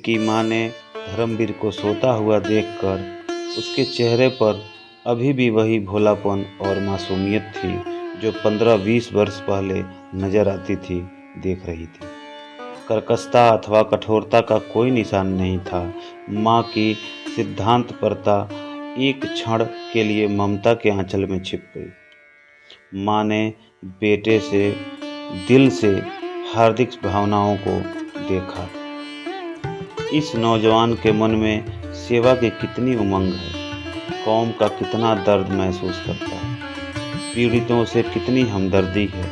की माँ ने धर्मवीर को सोता हुआ देखकर उसके चेहरे पर अभी भी वही भोलापन और मासूमियत थी जो 15-20 वर्ष पहले नजर आती थी, देख रही थी। कर्कशता अथवा कठोरता का कोई निशान नहीं था। माँ की सिद्धांतपरता एक क्षण के लिए ममता के आंचल में छिप गई। माँ ने बेटे से दिल से हार्दिक भावनाओं को देखा। इस नौजवान के मन में सेवा की कितनी उमंग है, कौम का कितना दर्द महसूस करता है, पीड़ितों से कितनी हमदर्दी है।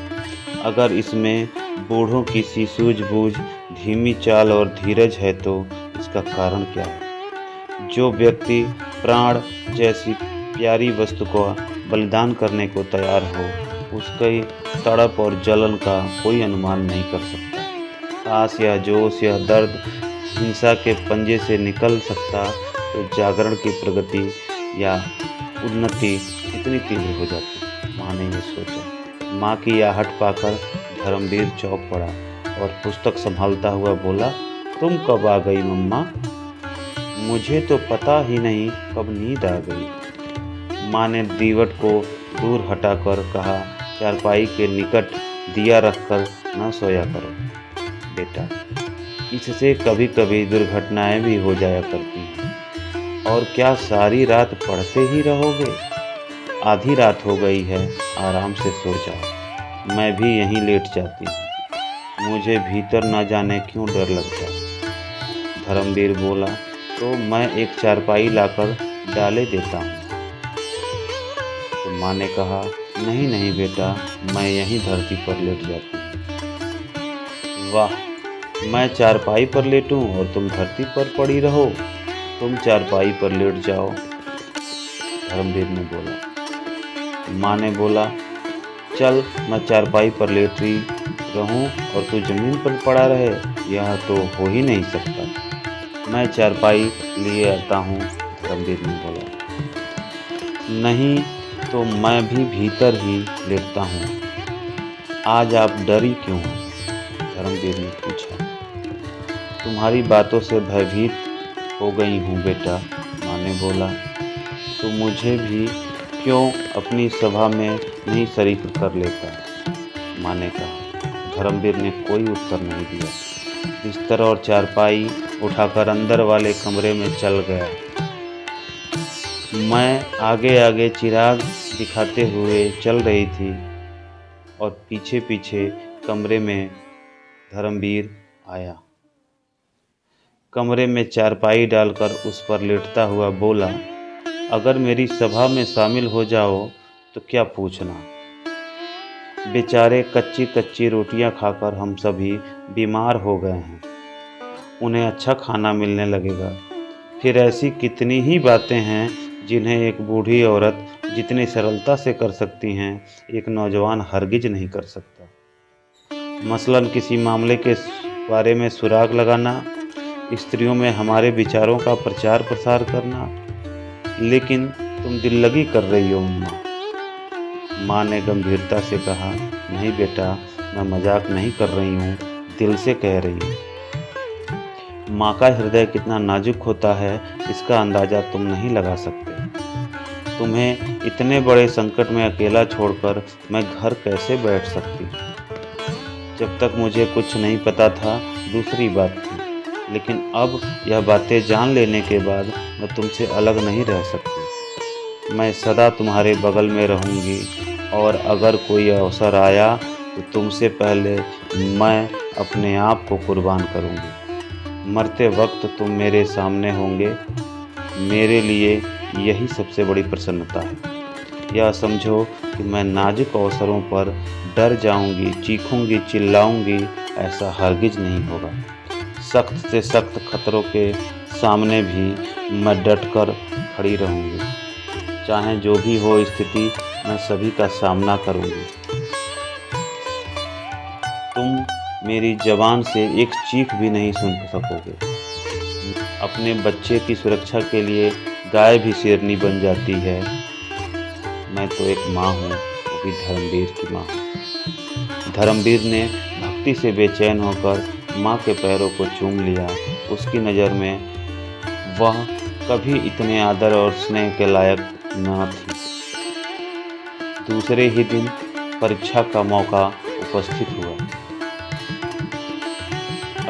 अगर इसमें बूढ़ों की सी सूझबूझ, धीमी चाल और धीरज है तो इसका कारण क्या है? जो व्यक्ति प्राण जैसी प्यारी वस्तु को बलिदान करने को तैयार हो, उसकी तड़प और जलन का कोई अनुमान नहीं कर सकता। आस या जोश या दर्द हिंसा के पंजे से निकल सकता तो जागरण की प्रगति या उन्नति कितनी तीव्र हो जाती। माँ ने ये सोचा। माँ की आहट पाकर धर्मवीर चौंक पड़ा और पुस्तक संभालता हुआ बोला, तुम कब आ गई मम्मा? मुझे तो पता ही नहीं कब नींद आ गई। माँ ने दीवट को दूर हटाकर कहा, चारपाई के निकट दिया रखकर न सोया करो बेटा, इससे कभी कभी दुर्घटनाएं भी हो जाया करती हैं। और क्या सारी रात पढ़ते ही रहोगे? आधी रात हो गई है, आराम से सो जाओ। मैं भी यहीं लेट जाती हूँ, मुझे भीतर न जाने क्यों डर लगता है। धर्मवीर बोला, तो मैं एक चारपाई लाकर डाले देता हूँ। तो माँ ने कहा, नहीं नहीं बेटा, मैं यहीं धरती पर लेट जाती हूँ। वाह, मैं चारपाई पर लेटूं और तुम धरती पर पड़ी रहो। तुम चारपाई पर लेट जाओ, धर्मवीर ने बोला। माँ ने बोला, चल मैं चारपाई पर लेट रही रहूं और तू जमीन पर पड़ा रहे, यह तो हो ही नहीं सकता। मैं चारपाई लिए आता हूँ, धर्मवीर ने बोला। नहीं तो मैं भी भीतर ही लेटता हूँ। आज आप डरी क्यों हो? धर्मवीर ने पूछा। तुम्हारी बातों से भयभीत हो गई हूँ बेटा, माँ ने बोला। तो मुझे भी क्यों अपनी सभा में नहीं शरीक कर लेता, माँ ने कहा। धर्मवीर ने कोई उत्तर नहीं दिया। बिस्तर और चारपाई उठाकर अंदर वाले कमरे में चल गया। मैं आगे आगे चिराग दिखाते हुए चल रही थी और पीछे पीछे कमरे में धर्मवीर आया। कमरे में चारपाई डालकर उस पर लेटता हुआ बोला, अगर मेरी सभा में शामिल हो जाओ तो क्या पूछना। बेचारे कच्ची कच्ची रोटियां खाकर हम सभी बीमार हो गए हैं, उन्हें अच्छा खाना मिलने लगेगा। फिर ऐसी कितनी ही बातें हैं जिन्हें एक बूढ़ी औरत जितनी सरलता से कर सकती हैं, एक नौजवान हरगिज नहीं कर सकता। मसलन किसी मामले के बारे में सुराग लगाना, स्त्रियों में हमारे विचारों का प्रचार प्रसार करना। लेकिन तुम दिल लगी कर रही हो अम्मा, माँ ने गंभीरता से कहा। नहीं बेटा, मैं मजाक नहीं कर रही हूँ, दिल से कह रही हूँ। माँ का हृदय कितना नाजुक होता है, इसका अंदाजा तुम नहीं लगा सकते। तुम्हें इतने बड़े संकट में अकेला छोड़कर मैं घर कैसे बैठ सकती? जब तक मुझे कुछ नहीं पता था दूसरी बात थी, लेकिन अब यह बातें जान लेने के बाद मैं तुमसे अलग नहीं रह सकती। मैं सदा तुम्हारे बगल में रहूँगी और अगर कोई अवसर आया तो तुमसे पहले मैं अपने आप को कुर्बान करूँगी। मरते वक्त तुम मेरे सामने होंगे। मेरे लिए यही सबसे बड़ी प्रसन्नता है। यह समझो कि मैं नाजुक अवसरों पर डर जाऊँगी, चीखूँगी, चिल्लाऊँगी, ऐसा हरगिज नहीं होगा। सख्त से सख्त खतरों के सामने भी मैं डटकर खड़ी रहूँगी। चाहे जो भी हो स्थिति, मैं सभी का सामना करूँगी। तुम मेरी ज़बान से एक चीख भी नहीं सुन सकोगे। अपने बच्चे की सुरक्षा के लिए गाय भी शेरनी बन जाती है। मैं तो एक माँ हूँ, वो भी धर्मवीर की माँ हूँ। धर्मवीर ने भक्ति से बेचैन होकर माँ के पैरों को चूम लिया उसकी नज़र में वह कभी इतने आदर और स्नेह के लायक न थी। दूसरे ही दिन परीक्षा का मौका उपस्थित हुआ।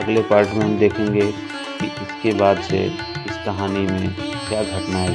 अगले पार्ट में हम देखेंगे कि इसके बाद से इस कहानी में क्या घटनाएं